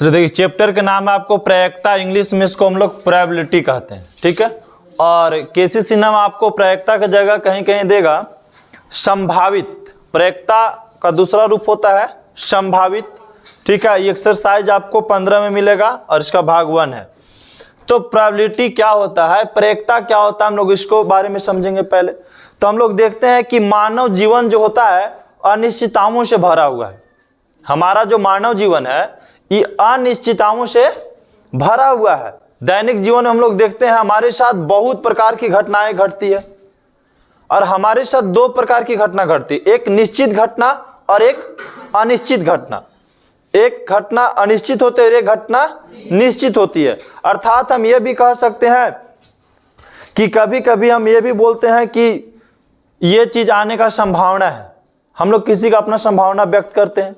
तो देखिए चैप्टर के नाम है आपको प्रायिकता, इंग्लिश में इसको हम लोग प्रोबेबिलिटी कहते हैं, ठीक है। और केसी सिन्हा आपको प्रायिकता की जगह कहीं कहीं देगा संभावित। प्रायिकता का दूसरा रूप होता है संभावित, ठीक है। ये एक्सरसाइज आपको 15 में मिलेगा और इसका भाग 1 है। तो प्रोबेबिलिटी क्या होता है, प्रायिकता क्या होता है, हम लोग इसको बारे में समझेंगे पहले। तो हम लोग देखते हैं कि मानव जीवन जो होता है अनिश्चितताओं से भरा हुआ है। हमारा जो मानव जीवन है ये अनिश्चितताओं से भरा हुआ है। दैनिक जीवन में हम लोग देखते हैं हमारे साथ बहुत प्रकार की घटनाएं घटती है और हमारे साथ 2 प्रकार की घटना घटती है, एक निश्चित घटना और एक अनिश्चित घटना। एक घटना अनिश्चित होती है और एक घटना निश्चित होती है। अर्थात हम ये भी कह सकते हैं कि कभी कभी हम ये भी बोलते हैं कि ये चीज आने का संभावना है। हम लोग किसी का अपना संभावना व्यक्त करते हैं।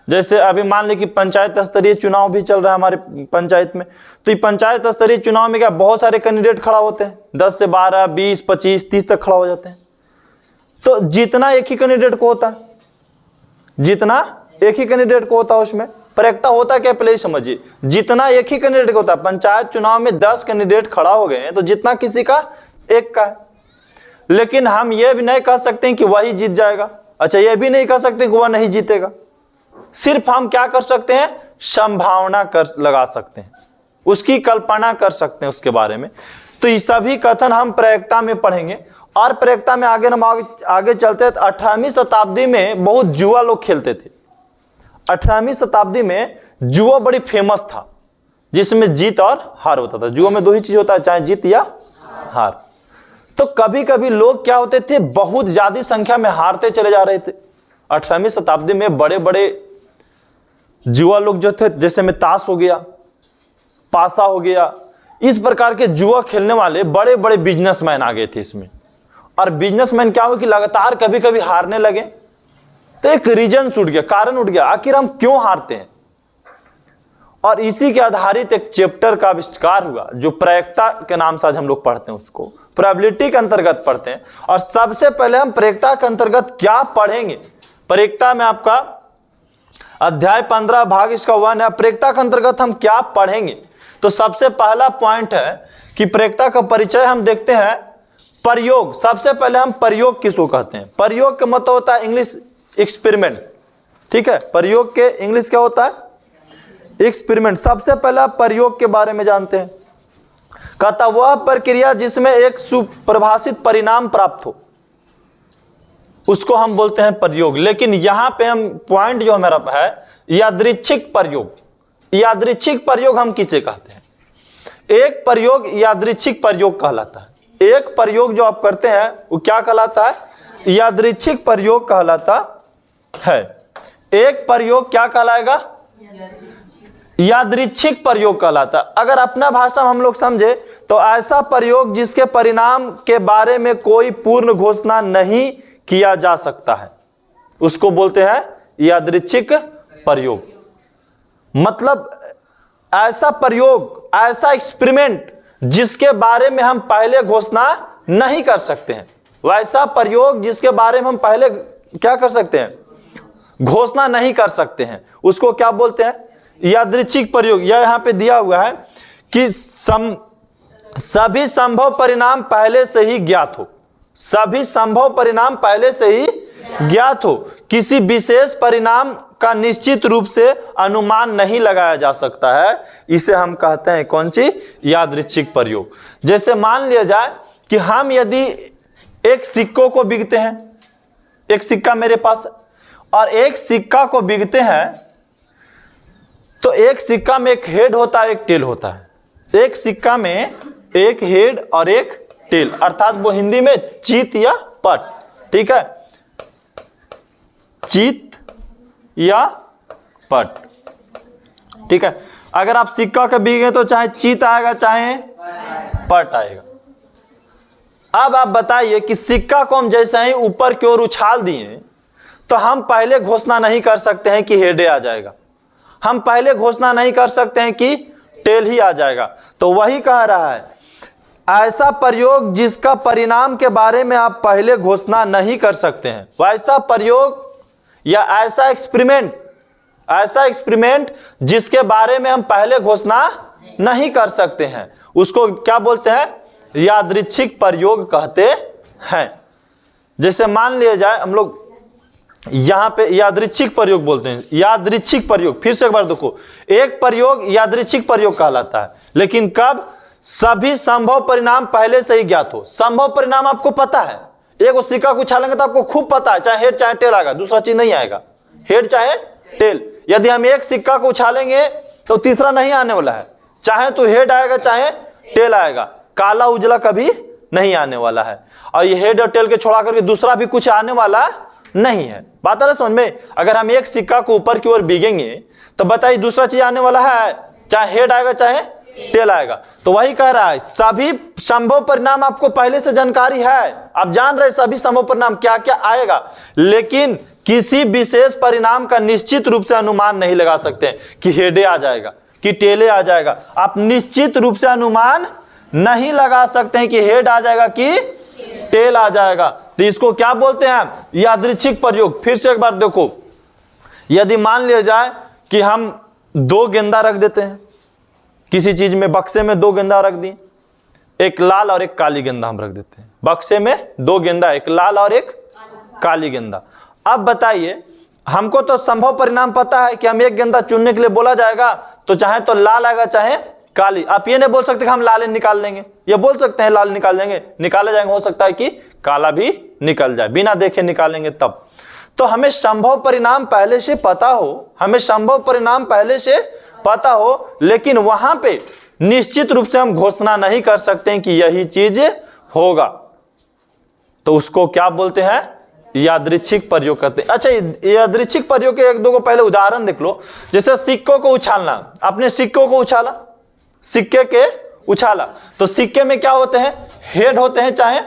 जैसे अभी मान ली कि पंचायत स्तरीय चुनाव भी चल रहा है हमारे पंचायत में, तो ये पंचायत स्तरीय चुनाव में क्या बहुत सारे कैंडिडेट खड़ा होते हैं, 10 से 12, 20, 25, 30 तक खड़ा हो जाते हैं। तो जीतना एक ही कैंडिडेट को होता है, जीतना एक ही कैंडिडेट को होता है। उसमें प्रायिकता होता है क्या, पहले ही समझिए। जितना एक ही कैंडिडेट को होता है, पंचायत चुनाव में 10 कैंडिडेट खड़ा हो गए हैं तो जितना किसी का एक का है। लेकिन हम ये भी नहीं कह सकते कि वही जीत जाएगा, अच्छा ये भी नहीं कह सकते कि वह नहीं जीतेगा। सिर्फ हम क्या कर सकते हैं, संभावना कर लगा सकते हैं, उसकी कल्पना कर सकते हैं उसके बारे में। तो ये सभी कथन हम प्रायिकता में पढ़ेंगे। और प्रायिकता में आगे चलते हैं। 18वीं शताब्दी में बहुत जुआ लोग खेलते थे। 18वीं शताब्दी में जुआ बड़ी फेमस था, जिसमें जीत और हार होता था। जुआ में 2 ही चीज होता है, चाहे जीत या हार। तो कभी कभी लोग क्या होते थे, बहुत ज्यादा संख्या में हारते चले जा रहे थे। 18वीं शताब्दी में बड़े बड़े जुआ लोग जो थे, जैसे में ताश हो गया, पासा हो गया, इस प्रकार के जुआ खेलने वाले बड़े बड़े बिजनेसमैन आ गए थे इसमें। और बिजनेसमैन क्या हुआ कि लगातार कभी कभी हारने लगे। तो एक रीजन उठ गया, कारण उठ गया, आखिर हम क्यों हारते हैं। और इसी के आधारित एक चैप्टर का आविष्कार हुआ जो प्रायिकता के नाम से आज हम लोग पढ़ते हैं, उसको प्रोबेबिलिटी के अंतर्गत पढ़ते हैं। और सबसे पहले हम प्रायिकता के अंतर्गत क्या पढ़ेंगे, प्रायिकता में आपका अध्याय 15 भाग इसका 1 है। प्रायिकता के अंतर्गत हम क्या पढ़ेंगे, तो सबसे पहला पॉइंट है कि प्रायिकता का परिचय हम देखते हैं प्रयोग। सबसे पहले हम प्रयोग किसको कहते हैं। प्रयोग का मतलब होता है इंग्लिश एक्सपेरिमेंट, ठीक है। प्रयोग के इंग्लिश क्या होता है, एक्सपेरिमेंट। सबसे पहला प्रयोग के बारे में जानते हैं। कहता वह प्रक्रिया जिसमें एक सुपरिभाषित परिणाम प्राप्त हो, उसको हम बोलते हैं प्रयोग। लेकिन यहां पे हम पॉइंट जो हमारा है यादृच्छिक प्रयोग। यादृच्छिक प्रयोग हम किसे कहते हैं, एक प्रयोग यादृच्छिक प्रयोग कहलाता है। एक प्रयोग जो आप करते हैं वो क्या कहलाता है, यादृच्छिक प्रयोग कहलाता है। एक प्रयोग क्या कहलाएगा, यादृच्छिक प्रयोग कहलाता है। अगर अपना भाषा हम लोग समझे तो ऐसा प्रयोग जिसके परिणाम के बारे में कोई पूर्ण घोषणा नहीं किया जा सकता है, उसको बोलते हैं यादृच्छिक प्रयोग। मतलब ऐसा प्रयोग, ऐसा एक्सपेरिमेंट जिसके बारे में हम पहले घोषणा नहीं कर सकते हैं, वैसा प्रयोग जिसके बारे में हम पहले क्या कर सकते हैं, घोषणा नहीं कर सकते हैं, उसको क्या बोलते हैं, यादृच्छिक प्रयोग। यह यहां पे दिया हुआ है कि सभी संभव परिणाम पहले से ही ज्ञात हो। सभी संभव परिणाम पहले से ही ज्ञात हो, किसी विशेष परिणाम का निश्चित रूप से अनुमान नहीं लगाया जा सकता है, इसे हम कहते हैं कौन सी, यादृच्छिक प्रयोग। जैसे मान लिया जाए कि हम यदि एक सिक्कों को बिकते हैं, एक सिक्का मेरे पास और एक सिक्का को बिकते हैं, तो एक सिक्का में एक हेड होता है, एक टेल होता है। एक सिक्का में एक हेड और एक टेल, अर्थात वो हिंदी में चीत या पट, ठीक है, चीत या पट, ठीक है। अगर आप सिक्का के बिके तो चाहे चीत आएगा चाहे पट आएगा। अब आप बताइए कि सिक्का को हम जैसे ही ऊपर की ओर उछाल दिए तो हम पहले घोषणा नहीं कर सकते हैं कि हेड आ जाएगा, हम पहले घोषणा नहीं कर सकते हैं कि टेल ही आ जाएगा। तो वही कह रहा है, ऐसा प्रयोग जिसका परिणाम के बारे में आप पहले घोषणा नहीं कर सकते हैं, वैसा प्रयोग या ऐसा एक्सपेरिमेंट, ऐसा एक्सपेरिमेंट जिसके बारे में हम पहले घोषणा नहीं कर सकते हैं, उसको क्या बोलते हैं? यादृच्छिक प्रयोग कहते हैं। जैसे मान लिया जाए हम लोग यहां पे यादृच्छिक प्रयोग बोलते हैं। यादृच्छिक प्रयोग, फिर से एक बार देखो, एक प्रयोग यादृच्छिक प्रयोग कहलाता है, लेकिन कब? सभी संभव परिणाम पहले से ही ज्ञात हो। संभव परिणाम आपको पता है, एक सिक्का को उछालेंगे तो आपको खूब पता है, चाहे हेड चाहे टेल आएगा, दूसरा चीज नहीं आएगा, हेड चाहे टेल। यदि हम एक सिक्का को उछालेंगे तो तीसरा नहीं आने वाला है, चाहे तो हेड आएगा चाहे टेल आएगा, काला उजला कभी नहीं आने वाला है। और ये हेड और टेल के छोड़ा करके दूसरा भी कुछ आने वाला नहीं है। बात आ रहा समझ में? अगर हम एक सिक्का को ऊपर की ओर बीगेंगे तो बताइए दूसरा चीज आने वाला है, चाहे हेड आएगा चाहे टेल आएगा। तो वही कह रहा है, सभी संभव परिणाम आपको पहले से जानकारी है, आप जान रहे सभी संभव परिणाम क्या क्या आएगा, लेकिन किसी विशेष परिणाम का निश्चित रूप से अनुमान नहीं लगा सकते कि हेडे आ जाएगा कि टेले आ जाएगा। आप निश्चित रूप से अनुमान नहीं लगा सकते हैं कि हेड आ जाएगा कि टेल आ जाएगा। तो इसको क्या बोलते हैं? यादृच्छिक प्रयोग। फिर से एक बार देखो, यदि मान लिया जाए कि हम 2 गेंदा रख देते हैं किसी चीज में, बक्से में 2 गेंदा रख दी, एक लाल और एक काली गेंदा हम रख देते हैं। बक्से में 2 गेंदा, एक लाल और एक काली गेंदा। अब बताइए, हमको तो संभव परिणाम पता है कि हम एक गेंदा चुनने के लिए बोला जाएगा तो चाहे तो लाल आएगा चाहे काली। आप ये नहीं बोल सकते कि हम लाल निकाल लेंगे, ये बोल सकते हैं लाल निकाल लेंगे, निकाले जाएंगे, हो सकता है कि काला भी निकल जाए, बिना देखे निकालेंगे तब। तो हमें संभव परिणाम पहले से पता हो, हमें संभव परिणाम पहले से पता हो, लेकिन वहां पे निश्चित रूप से हम घोषणा नहीं कर सकते हैं कि यही चीज होगा, तो उसको क्या बोलते हैं? यादृच्छिक प्रयोग करते हैं। अच्छा, यादृच्छिक प्रयोग के 1-2 को पहले उदाहरण देख लो। जैसे सिक्कों को उछालना, अपने सिक्कों को उछाला, सिक्के के उछाला, तो सिक्के में क्या होते हैं? हेड होते हैं चाहे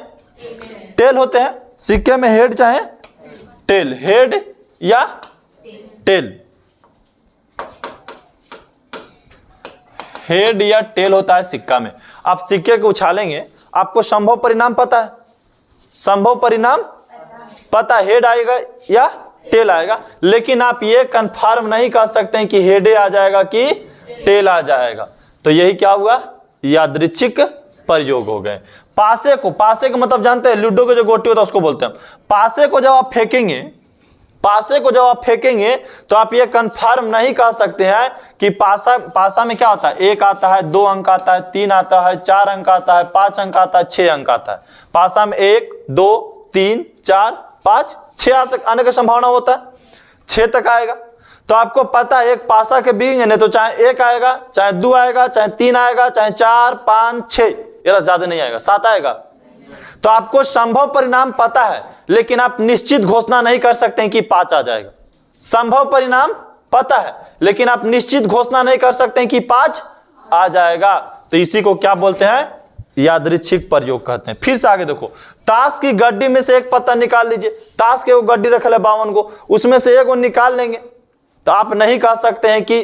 टेल होते हैं। सिक्के में हेड चाहे टेल, हेड या टेल, हेड या टेल होता है सिक्का में। आप सिक्के को उछालेंगे, आपको संभव परिणाम पता है, संभव परिणाम पता है, हेड आएगा या टेल आएगा, लेकिन आप ये कंफर्म नहीं कर सकते हैं कि हेड आ जाएगा कि टेल आ जाएगा। तो यही क्या हुआ? यादृच्छिक प्रयोग हो गए। पासे को, पासे का मतलब जानते हैं, लूडो के जो गोटी होता है उसको बोलते हैं। पासे को जब आप फेंकेंगे, पासे को जब आप फेंकेंगे तो आप ये कंफर्म नहीं कर सकते हैं कि पासा में क्या होता है? 1 आता है, 2 अंक आता है, 3 आता है, 4 अंक आता है, 5 अंक आता है, 6 अंक आता है। पासा में 1, 2, 3, 4, 5, 6 आने का संभावना होता है, 6 तक आएगा। तो आपको पता है एक पासा के बीगेंगे नहीं तो चाहे 1 आएगा, चाहे 2 आएगा, चाहे 3 आएगा, चाहे 4, 5, 6, ये ज्यादा नहीं आएगा, 7 आएगा। तो आपको संभव परिणाम पता है, लेकिन आप निश्चित घोषणा नहीं कर सकते हैं कि 5 आ जाएगा। संभव परिणाम पता है, लेकिन आप निश्चित घोषणा नहीं कर सकते हैं कि 5 आ जाएगा। तो इसी को क्या बोलते हैं? यादृच्छिक प्रयोग कहते हैं। फिर से आगे देखो, ताश की गड्डी में से एक पत्ता निकाल लीजिए। ताश के वो गड्डी रखल है 52 को, उसमें से एक वो निकाल लेंगे, तो आप नहीं कह सकते हैं कि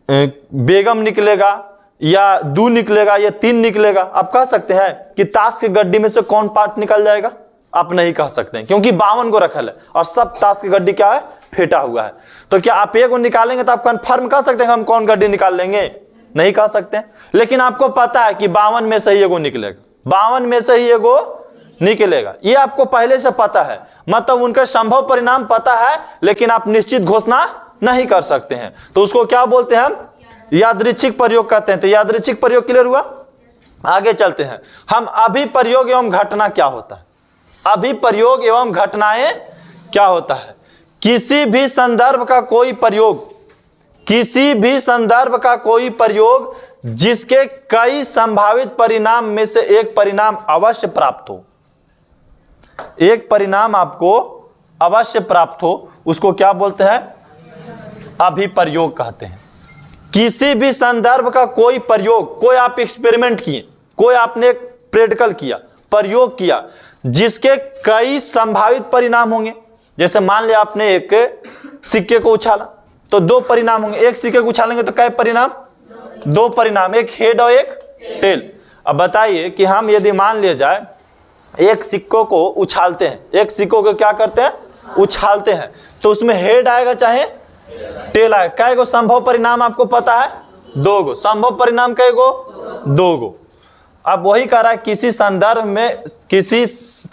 बेगम निकलेगा या 2 निकलेगा या 3 निकलेगा। आप कह सकते हैं कि ताश की गड्डी में से कौन पार्ट निकल जाएगा? आप नहीं कह सकते हैं, क्योंकि 52 को रखल है और सब ताश की गड्डी क्या है? फेटा हुआ है। तो क्या आप एक को निकालेंगे तो आप कंफर्म कर सकते हैं हम कौन गड्डी निकाल लेंगे? नहीं कह सकते हैं। लेकिन आपको पता है कि 52 में से ही एगो निकलेगा, 52 में से ही एगो निकलेगा, ये आपको पहले से पता है। मतलब उनका संभव परिणाम पता है, लेकिन आप निश्चित घोषणा नहीं कर सकते हैं। तो उसको क्या बोलते हैं? हम यादृच्छिक प्रयोग कहते हैं। तो यादृच्छिक प्रयोग क्लियर हुआ? आगे चलते हैं। हम अभिप्रयोग एवं घटना क्या होता है? अभिप्रयोग एवं घटनाएं क्या होता है? किसी भी संदर्भ का कोई प्रयोग, किसी भी संदर्भ का कोई प्रयोग जिसके कई संभावित परिणाम में से एक परिणाम अवश्य प्राप्त हो, एक परिणाम आपको अवश्य प्राप्त हो, उसको क्या बोलते हैं? अभिप्रयोग कहते हैं। किसी भी संदर्भ का कोई प्रयोग, कोई आप एक्सपेरिमेंट किए, कोई आपने प्रैक्टिकल किया, प्रयोग किया, जिसके कई संभावित परिणाम होंगे। जैसे मान लिया आपने एक सिक्के को उछाला तो 2 परिणाम होंगे। एक सिक्के को उछालेंगे तो कै परिणाम? 2 परिणाम, एक हेड और एक टेल। अब बताइए कि हम यदि मान लिया जाए एक सिक्कों को उछालते हैं, एक सिक्कों को क्या करते हैं? उछालते हैं, तो उसमें हेड आएगा चाहे टेल आएगा। कै गो संभव परिणाम आपको पता है? 2 गो। संभव परिणाम कै गो? 2 गो। अब वही कह रहा है किसी संदर्भ में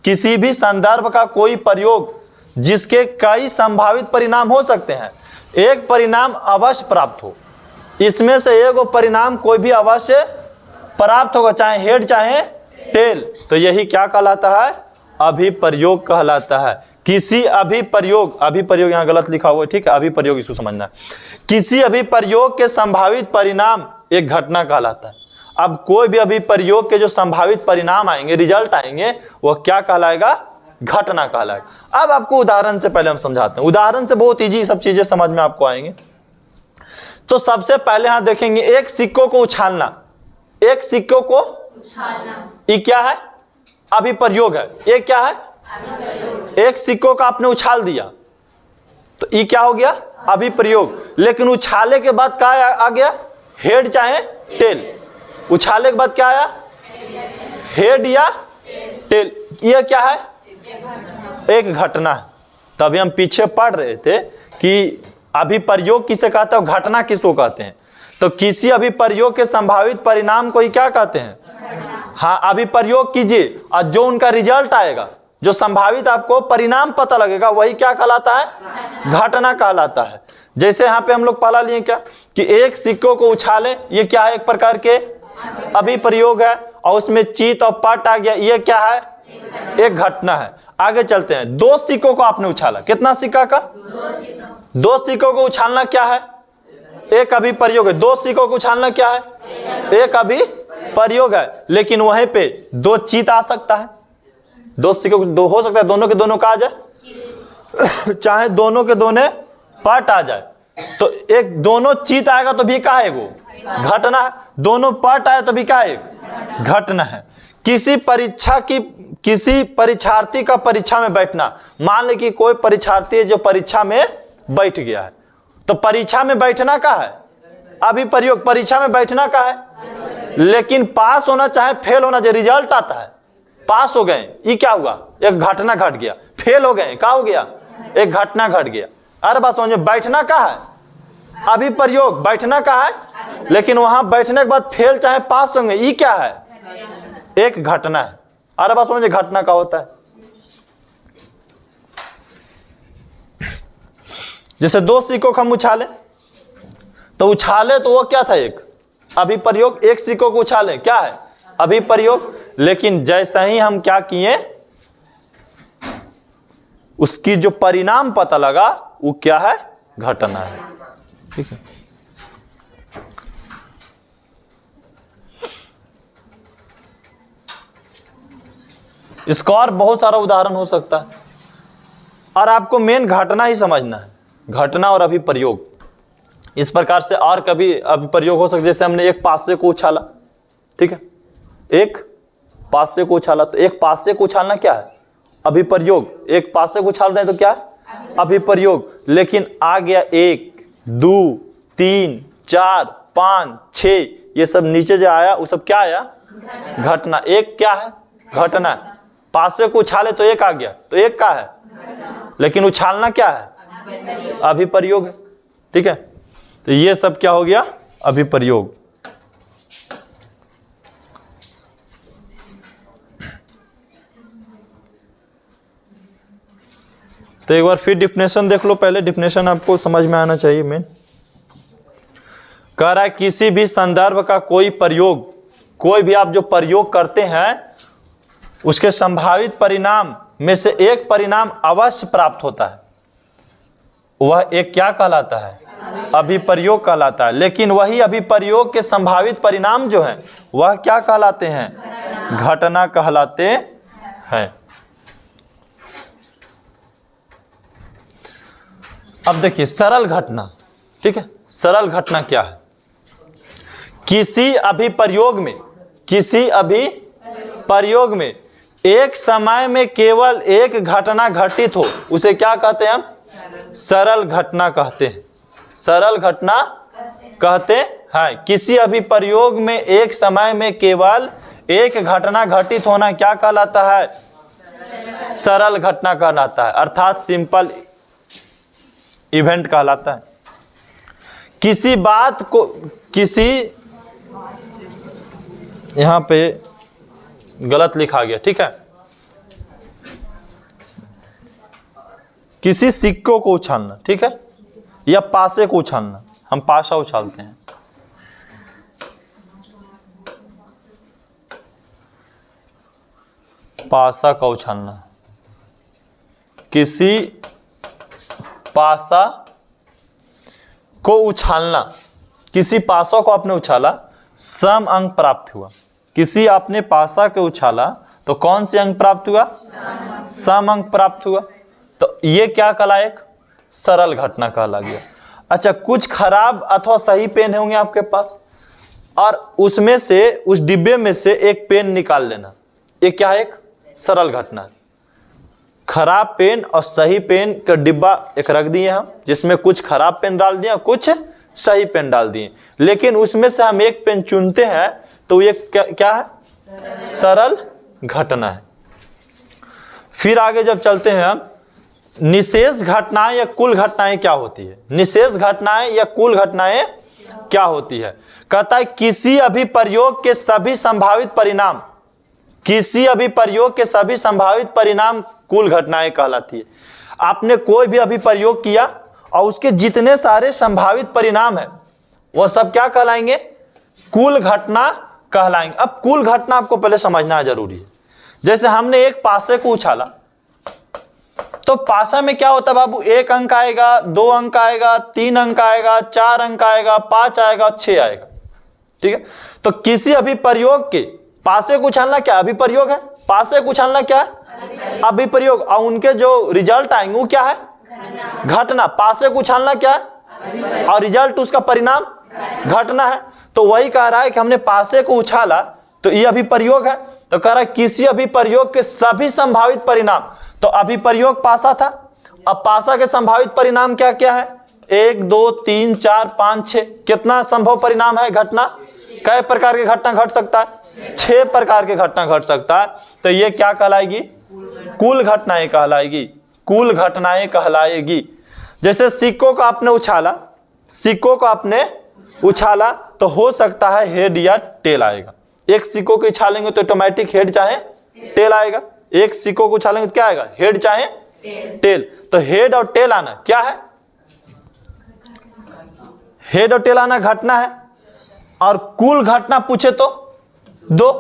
किसी भी संदर्भ का कोई प्रयोग जिसके कई संभावित परिणाम हो सकते हैं, एक परिणाम अवश्य प्राप्त हो। इसमें से एक परिणाम कोई भी अवश्य प्राप्त होगा, चाहे हेड चाहे टेल। तो यही क्या कहलाता है? अभिप्रयोग कहलाता है। किसी अभिप्रयोग, अभिप्रयोग यहाँ गलत लिखा हुआ है, ठीक है, अभिप्रयोग इसको समझना है। किसी अभिप्रयोग के संभावित परिणाम एक घटना कहलाता है। अब कोई भी अभिप्रयोग के जो संभावित परिणाम आएंगे, रिजल्ट आएंगे, वह क्या कहलाएगा? घटना कहलाएगा। अब आपको उदाहरण से पहले हम समझाते हैं। उदाहरण से बहुत इजी सब चीजें समझ में आपको आएंगे। तो सबसे पहले यहां देखेंगे एक सिक्कों को उछालना। एक सिक्कों को उछालना, ये क्या है? अभिप्रयोग है। ये क्या है? एक सिक्कों का आपने उछाल दिया तो ये क्या हो गया? अभिप्रयोग। लेकिन उछाले के बाद क्या आ गया? हेड चाहे टेल। उछाले के बाद क्या आया? हेड या टेल। यह क्या है? एक घटना है। तभी हम पीछे पढ़ रहे थे कि अभिप्रयोग किसे कहते हैं, घटना किसको कहते हैं। तो किसी अभिप्रयोग के संभावित परिणाम को ही क्या कहते हैं? हाँ, अभिप्रयोग कीजिए और जो उनका रिजल्ट आएगा, जो संभावित आपको परिणाम पता लगेगा, वही क्या कहलाता है? घटना कहलाता है। जैसे यहाँ पे हम लोग पढ़ा लिए क्या कि एक सिक्कों को उछाले, ये क्या है? एक प्रकार के अभिप्रयोग है। और उसमें चीत और पट आ गया, ये क्या है? एक घटना है। आगे चलते हैं। 2 सिक्कों को आपने उछाला। कितना सिक्का का? 2 सिक्कों को उछालना क्या है? एक अभिप्रयोग है। 2 सिक्कों को उछालना क्या है? एक अभिप्रयोग है। लेकिन वहीं पे 2 चीत आ सकता है। 2 सिक्कों को 2 हो सकता है, दोनों के दोनों का आ जाए, चाहे दोनों के दोनों पट आ जाए। तो एक दोनों चीत आएगा तो भी क्या है? वो घटना है। दोनों पट आए तो भी क्या है? घटना है। किसी परीक्षार्थी का परीक्षा में बैठना। मान ले कि कोई परीक्षार्थी है जो परीक्षा में बैठ गया है, तो परीक्षा में बैठना का है? अभिप्रयोग। परीक्षा में बैठना का है? लेकिन पास होना चाहे फेल होना, जो रिजल्ट आता है, पास हो गए, ये क्या हुआ? एक घटना घट गया। फेल हो गए, क्या हो गया? एक घटना घट गया। अरे बात समझे, बैठना का है? अभिप्रयोग। बैठना का है, लेकिन वहां बैठने के बाद फेल चाहे पास होंगे, ये क्या है? एक घटना है। अरे बात समझे, घटना का होता है। जैसे 2 सिक्कों को हम उछाले, तो उछाले तो वो क्या था? एक अभिप्रयोग। एक सिक्कों को उछाले, क्या है? अभिप्रयोग। लेकिन जैसे ही हम क्या किए, उसकी जो परिणाम पता लगा, वो क्या है? घटना है। ठीक है। इसका और बहुत सारा उदाहरण हो सकता है, और आपको मेन घटना ही समझना है। घटना और अभिप्रयोग। इस प्रकार से और कभी अभिप्रयोग हो सकता है। जैसे हमने एक पासे को उछाला, ठीक है, एक पासे को उछाला, तो एक पासे को उछालना क्या है? अभिप्रयोग। एक पासे को उछाल रहे हैं तो क्या है? अभिप्रयोग। लेकिन आ गया 1, 2, 3, 4, 5, 6, ये सब नीचे जो आया वो सब क्या आया? घटना। एक क्या है? घटना। पासे को उछाले तो एक आ गया, तो एक क्या है? लेकिन उछालना क्या है? अभिप्रयोग है। ठीक है, तो ये सब क्या हो गया? अभिप्रयोग। तो एक बार फिर डिफिनेशन देख लो। पहले डिफिनेशन आपको समझ में आना चाहिए। मेन कह रहा है किसी भी संदर्भ का कोई प्रयोग, कोई भी आप जो प्रयोग करते हैं, उसके संभावित परिणाम में से एक परिणाम अवश्य प्राप्त होता है। वह एक क्या कहलाता है? अभिप्रयोग कहलाता है। लेकिन वही अभिप्रयोग के संभावित परिणाम जो हैं, वह क्या कहलाते हैं? घटना कहलाते हैं। अब देखिए सरल घटना। ठीक है, सरल घटना क्या है? किसी अभिप्रयोग में एक समय में केवल एक घटना घटित हो, उसे क्या कहते हैं हम? सरल घटना कहते हैं। सरल घटना कहते हैं। किसी अभिप्रयोग में एक समय में केवल एक घटना घटित होना क्या कहलाता है? सरल घटना कहलाता है, अर्थात सिंपल इवेंट कहलाता है। किसी बात को, किसी, यहां पे गलत लिखा गया, ठीक है, किसी सिक्कों को उछालना, ठीक है, या पासे को उछालना, हम पासा उछालते हैं। पासा का उछालना, किसी पासा को उछालना, किसी पासा को आपने उछाला, सम अंक प्राप्त हुआ। किसी आपने पासा के उछाला तो कौन से अंक प्राप्त हुआ? सम अंक प्राप्त हुआ। तो ये क्या कहला? एक सरल घटना कहला गया। अच्छा, कुछ खराब अथवा सही पेन होंगे आपके पास और उसमें से, उस डिब्बे में से एक पेन निकाल लेना, ये क्या है? एक सरल घटना। खराब पेन और सही पेन का डिब्बा एक रख दिए हम, जिसमें कुछ खराब पेन डाल दिए, कुछ सही पेन डाल दिए, लेकिन उसमें से हम एक पेन चुनते हैं तो ये क्या है? सरल घटना है। फिर आगे जब चलते हैं हम, निशेष घटनाएं या कुल घटनाएं क्या होती है? निशेष घटनाएं या कुल घटनाएं क्या होती है? कहता है किसी अभिप्रयोग के सभी संभावित परिणाम, किसी अभिप्रयोग के सभी संभावित परिणाम कुल घटनाएं कहलाती है। आपने कोई भी अभिप्रयोग किया और उसके जितने सारे संभावित परिणाम है वह सब क्या कहलाएंगे? कुल घटना कहलाएंगे। अब कुल घटना आपको पहले समझना जरूरी है। जैसे हमने एक पासे को उछाला तो पासा में क्या होता है बाबू? 1 अंक आएगा, 2 अंक आएगा, 3 अंक आएगा, 4 अंक आएगा, 5 आएगा, 6 आएगा, ठीक है। तो किसी अभिप्रयोग के, पासे को उछालना क्या अभिप्रयोग है? पासे को उछालना क्या है? अभिप्रयोग। और उनके जो रिजल्ट आएंगे वो क्या है? घटना। पासे को उछालना क्या है? और रिजल्ट उसका परिणाम घटना है। तो वही कह रहा है कि हमने पासे को उछाला तो ये अभिप्रयोग है। तो कह रहा है किसी अभिप्रयोग के सभी संभावित परिणाम, तो अभिप्रयोग पासा था, अब पासा के संभावित परिणाम क्या क्या है? 1 2 3 4 5 6, कितना संभव परिणाम है? घटना। कई प्रकार की घटना घट सकता है? 6 प्रकार की घटना घट सकता है। तो ये क्या कहलाएगी? कुल घटनाएं कहलाएगी, कुल घटनाएं कहलाएगी। जैसे सिक्कों को आपने उछाला, सिक्कों को आपने उछाला तो हो सकता है हेड या टेल आएगा। एक सिक्कों को उछालेंगे तो ऑटोमेटिक हेड चाहे टेल आएगा, एक सिक्कों को उछालेंगे तो क्या आएगा? हेड चाहे टेल। तो हेड और टेल आना क्या है? हेड और टेल आना घटना है। और कुल घटना पूछे तो 2।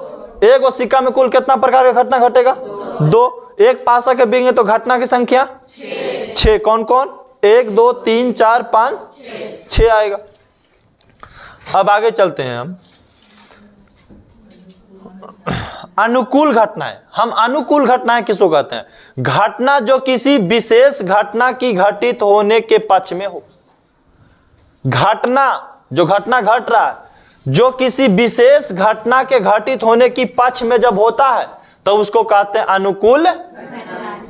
एक और सिक्का में कुल कितना प्रकार का घटना घटेगा? 2। एक पासा के बिंगे तो घटना की संख्या 6। कौन कौन? 1 2 3 4 5 6 आएगा। अब आगे चलते हैं हम, अनुकूल घटनाएं। हम अनुकूल घटनाएं किसको कहते हैं? घटना जो किसी विशेष घटना की घटित होने के पक्ष में हो। घटना, जो घटना घट रहा है, जो किसी विशेष घटना के घटित होने की पक्ष में जब होता है तो उसको कहते हैं अनुकूल।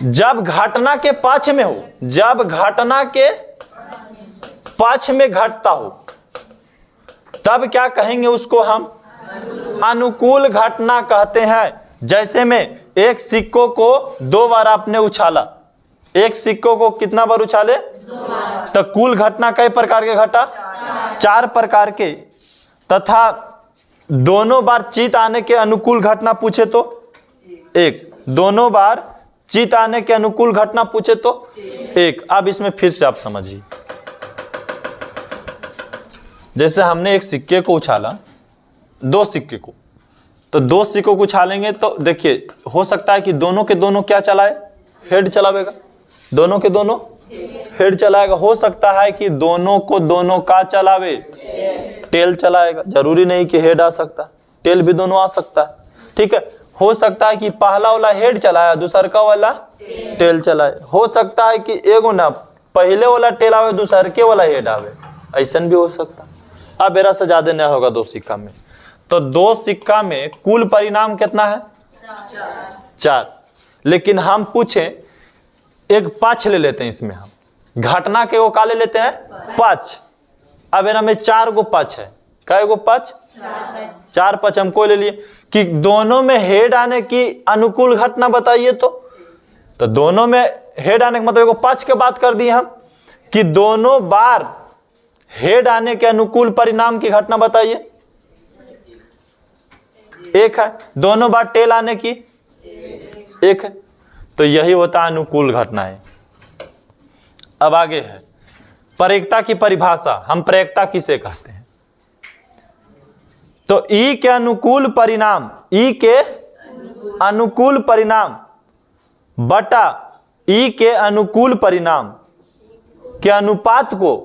जब घटना के पक्ष में हो, जब घटना के पक्ष में घटता हो तब क्या कहेंगे? उसको हम अनुकूल घटना कहते हैं। जैसे में एक सिक्कों को 2 बार आपने उछाला, एक सिक्कों को कितना बार उछाले? 2 बार। तो कुल घटना कई प्रकार के घटा? 4 प्रकार के। तथा दोनों बार चित आने के अनुकूल घटना पूछे तो 1, दोनों बार चित आने के अनुकूल घटना पूछे तो 1। अब इसमें फिर से आप समझिए, जैसे हमने एक सिक्के को उछाला, 2 सिक्के को, तो 2 सिक्कों को उछालेंगे तो देखिए हो सकता है कि दोनों के दोनों क्या चलाए? हेड चलावेगा। दोनों के दोनों हेड चलाएगा। हो सकता है कि दोनों को दोनों का चलावे? टेल चलाएगा। जरूरी नहीं कि हेड आ सकता, टेल भी दोनों आ सकता है, ठीक है। हो सकता है कि पहला वाला हेड चलाया, दूसरा वाला टेल चलाए। हो सकता है कि एगो ना पहले वाला टेल आवे, दूसरे वाला हेड आवे, ऐसा भी हो सकता है। अब मेरा से ज्यादा नहीं होगा 2 सिक्का में। तो 2 सिक्का में कुल परिणाम कितना है? 4। लेकिन हम पूछे, एक पक्ष ले लेते हैं इसमें, हम घटना के वो का ले लेते हैं? पक्ष। अब इनमें में 4 गो पक्ष है। कै गो पक्ष? 4 पक्ष हमको ले लिए कि दोनों में हेड आने की अनुकूल घटना बताइए। तो दोनों में हेड आने का मतलब एगो पक्ष के बात कर दिए हम कि दोनों बार हेड आने के अनुकूल परिणाम की घटना बताइए। एक है। दोनों बार टेल आने की एक है। तो यही होता है अनुकूल घटनाएं। अब आगे है प्रयोक्ता की परिभाषा। हम प्रयोक्ता किसे कहते हैं? तो ई के अनुकूल परिणाम, ई के अनुकूल परिणाम बटा ई के अनुकूल परिणाम के अनुपात को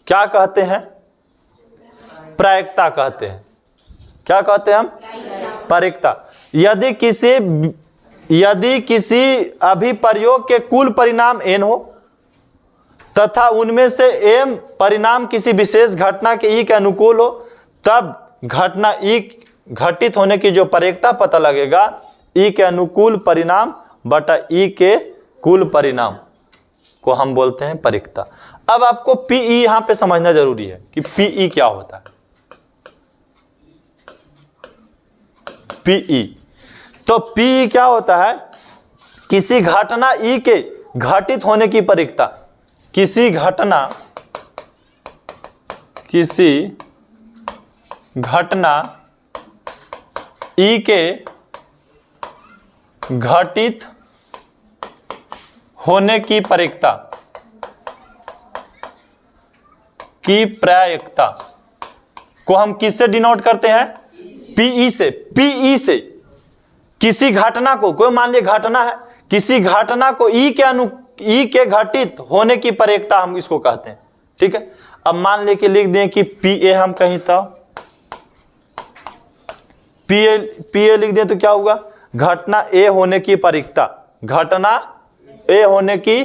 क्या कहते हैं? प्रायिकता कहते हैं। क्या कहते हैं हम? प्रायिकता। यदि किसी अभिप्रयोग के कुल परिणाम n हो तथा उनमें से m परिणाम किसी विशेष घटना के ई के अनुकूल हो, तब घटना ई घटित होने की जो प्रायिकता पता लगेगा, ई के अनुकूल परिणाम बटा ई के कुल परिणाम को हम बोलते हैं प्रायिकता। अब आपको पीई यहां पे समझना जरूरी है कि पीई क्या होता है। पीई, तो पीई क्या होता है? किसी घटना ई के घटित होने की प्रायिकता। किसी घटना ई के घटित होने की प्रायिकता को हम किससे डिनोट करते हैं? पीई से। पीई से किसी घटना को, कोई मान लीजिए घटना है, किसी घटना को ई के घटित होने की प्रायिकता हम इसको कहते हैं। ठीक है। अब मान लेके लिख दें कि पी ए हम कहीं तो पी ए लिख दें तो क्या होगा? घटना ए होने की प्रायिकता। घटना ए होने की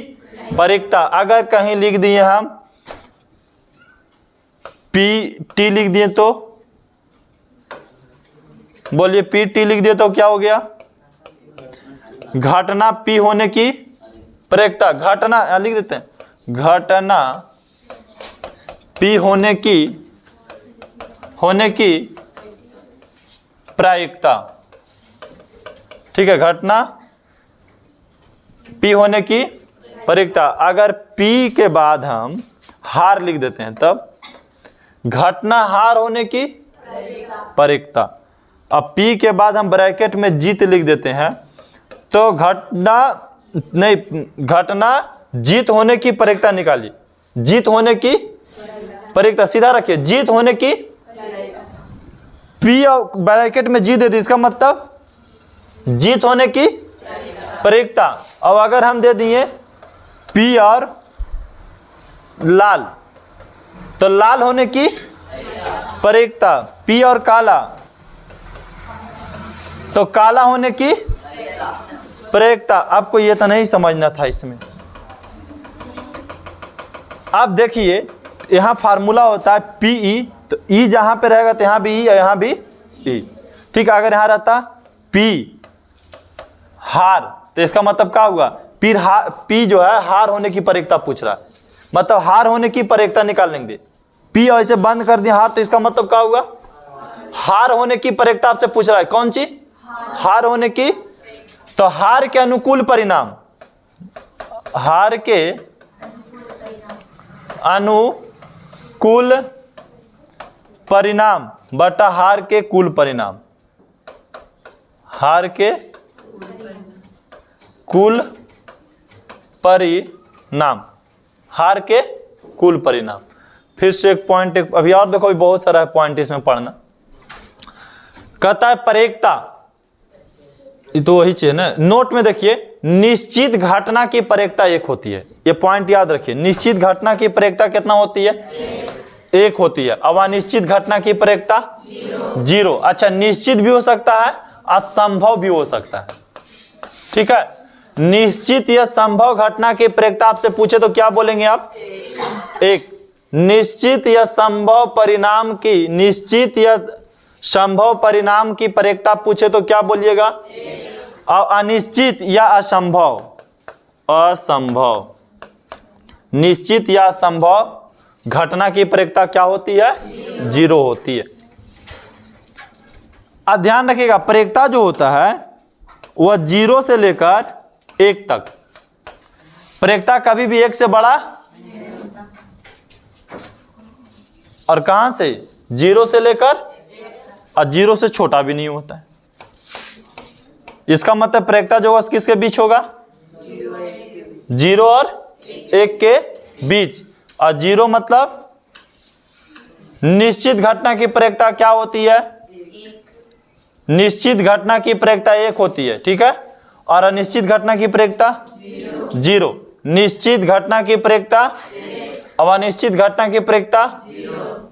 प्रायिकता। अगर कहीं लिख दिए हम पी टी लिख दिए तो बोलिए, पी टी लिख दिए तो क्या हो गया? घटना पी होने की प्रायिकता। घटना लिख देते हैं, घटना पी होने की प्रायिकता। ठीक है। घटना पी होने की प्रायिकता। अगर पी के बाद हम हार लिख देते हैं तब घटना हार होने की प्रायिकता। अब पी के बाद हम ब्रैकेट में जीत लिख देते हैं तो घटना जीत होने की प्रायिकता निकालिए। जीत होने की प्रायिकता सीधा रखिए, जीत होने की पी और ब्रैकेट में जीत दे दी, इसका मतलब जीत होने की प्रायिकता। अब अगर हम दे दिए पी और लाल, तो लाल होने की प्रायिकता। पी और काला, तो काला होने की प्रायिकता। आपको यह तो नहीं समझना था इसमें। अब देखिए यहां फार्मूला होता है पीई, तो ई जहां पे रहेगा तो यहां भी ई और यहां भी ई। ठीक है। अगर यहां रहता पी हार, तो इसका मतलब क्या होगा? पी जो है हार होने की प्रायिकता पूछ रहा है, मतलब हार होने की प्रायिकता निकाल लेंगे। पी और इसे बंद कर दिया हार, तो इसका मतलब क्या होगा? हार होने की प्रायिकता आपसे पूछ रहा है। कौन सी? हार होने की। तो हार के अनुकूल परिणाम, हार के अनुकूल परिणाम बटा हार के कुल परिणाम। हार के कुल परिणाम, हार के कुल परिणाम। फिर से एक पॉइंट, अभी और देखो, बहुत सारा है पॉइंट इसमें पढ़ना। कहता है प्रायिकता, तो वही चीज ना। नोट में देखिए, निश्चित घटना की प्रायिकता एक होती है। ये पॉइंट याद रखिए। निश्चित घटना की प्रायिकता कितना होती है? एक होती है। अब अनिश्चित घटना की प्रायिकता 0। अच्छा, निश्चित भी हो सकता है, असंभव भी हो सकता है। ठीक है। निश्चित या संभव घटना की प्रायिकता आपसे पूछे तो क्या बोलेंगे आप? एक। निश्चित या संभव परिणाम की, निश्चित या संभव परिणाम की प्रायिकता पूछे तो क्या बोलिएगा? और अनिश्चित या असंभव, असंभव। निश्चित या असंभव घटना की प्रायिकता क्या होती है? 0 होती है। अब ध्यान रखिएगा, प्रायिकता जो होता है वह 0 से लेकर 1 तक। प्रायिकता कभी भी 1 से बड़ा, और कहां से, 0 से लेकर, और 0 से छोटा भी नहीं होता है। इसका मतलब प्रायिकता जो होगा किसके बीच होगा, 0 और 1 के बीच। और 0 मतलब निश्चित घटना की प्रायिकता क्या होती है, निश्चित घटना की प्रायिकता 1 होती है, ठीक है। और अनिश्चित घटना की प्रायिकता 0। निश्चित घटना की प्रायिकता और अनिश्चित घटना की प्रायिकता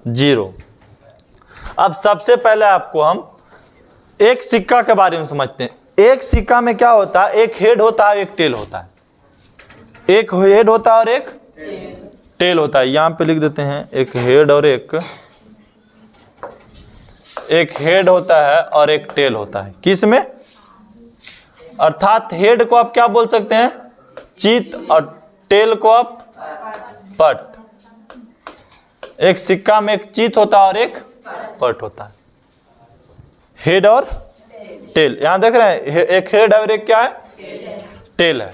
0। अब सबसे पहले आपको हम एक सिक्का के बारे में समझते हैं। एक सिक्का में क्या होता है, एक हेड होता है, एक टेल होता है। एक हेड होता है और एक टेल होता है। यहां पे लिख देते हैं एक हेड और एक हेड होता है और एक टेल होता है। किस में, अर्थात हेड को आप क्या बोल सकते हैं, चित, और टेल को आप पट। एक सिक्का में एक चित होता है और एक पट होता है, हेड और टेल। यहां देख रहे हैं एक हेड है और एक क्या है, टेल है।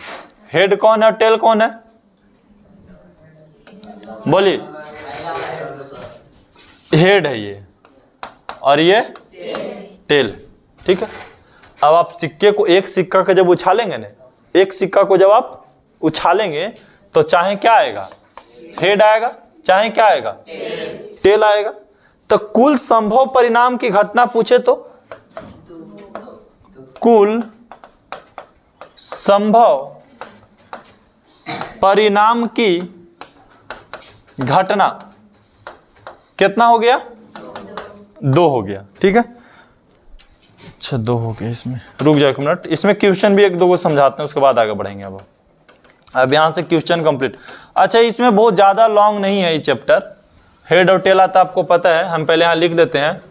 हेड कौन है और टेल कौन है, बोलिए। हेड है ये और ये टेल, ठीक है। अब आप सिक्के को, एक सिक्का का जब उछालेंगे ना, एक सिक्का को जब आप उछालेंगे तो चाहे क्या आएगा, हेड आएगा, चाहे क्या आएगा, टेल आएगा। तो कुल संभव परिणाम की घटना पूछे तो कुल संभव परिणाम की घटना कितना हो गया, 2 हो गया, ठीक है। अच्छा 2 हो गया। इसमें रुक जाओ 1 मिनट, इसमें क्वेश्चन भी 1-2 को समझाते हैं, उसके बाद आगे बढ़ेंगे। अब यहां से क्वेश्चन कंप्लीट। अच्छा इसमें बहुत ज्यादा लॉन्ग नहीं है ये चैप्टर, हेड और टेल आता आपको पता है। हम पहले यहां लिख देते हैं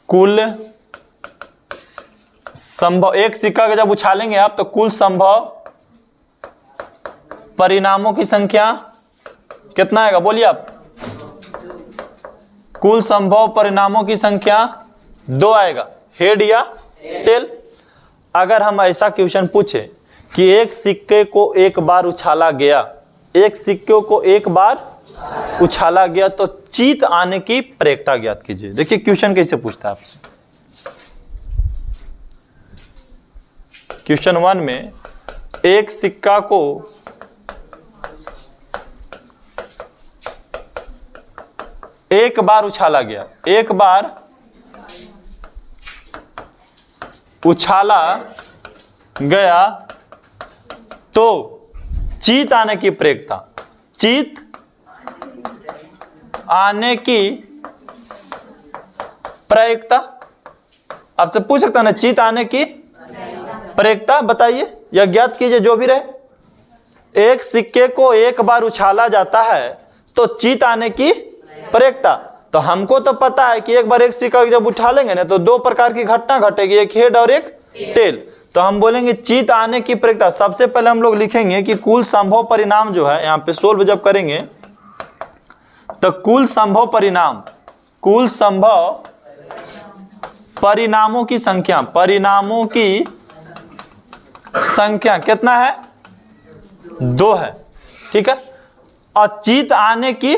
कुल संभव, एक सिक्का का जब उछालेंगे आप तो कुल संभव परिणामों की संख्या कितना आएगा, बोलिए आप। कुल संभव परिणामों की संख्या 2 आएगा, हेड या टेल। अगर हम ऐसा क्वेश्चन पूछे कि एक सिक्के को एक बार उछाला गया, एक सिक्के को एक बार उछाला गया तो चित आने की प्रायिकता ज्ञात कीजिए। देखिए क्वेश्चन कैसे पूछता है आपसे। क्वेश्चन 1 में एक सिक्का को एक बार उछाला गया, एक बार उछाला गया तो चित आने की प्रायिकता, चित आने की प्रायिकता आपसे पूछ सकता ना, चित आने की प्रायिकता बताइए या ज्ञात कीजिए, जो भी रहे। एक सिक्के को एक बार उछाला जाता है तो चित आने की प्रायिकता। तो हमको तो पता है कि एक बार एक सिक्का जब उठा लेंगे ना तो 2 प्रकार की घटना घटेगी, एक हेड और एक टेल। तो हम बोलेंगे चित आने की प्रायिकता। सबसे पहले हम लोग लिखेंगे कि कुल संभव परिणाम जो है, यहाँ पे सोल्व जब करेंगे तो कुल संभव परिणाम, कुल संभव परिणामों की संख्या, परिणामों की संख्या कितना है, 2 है, ठीक है। और चित आने की,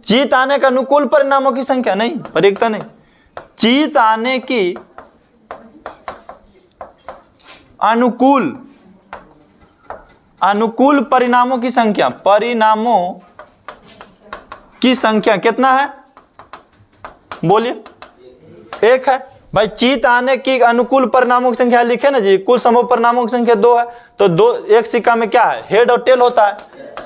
चित आने का अनुकूल परिणामों की संख्या नहीं, प्रायिकता नहीं, चित आने की अनुकूल, अनुकूल परिणामों की संख्या, परिणामों की संख्या कितना है, बोलिए। 1 है भाई। चित आने की अनुकूल परिणामों की संख्या लिखे ना जी, कुल संभव परिणामों की संख्या 2 है। तो 2, एक सिक्का में क्या है, हेड और टेल होता है।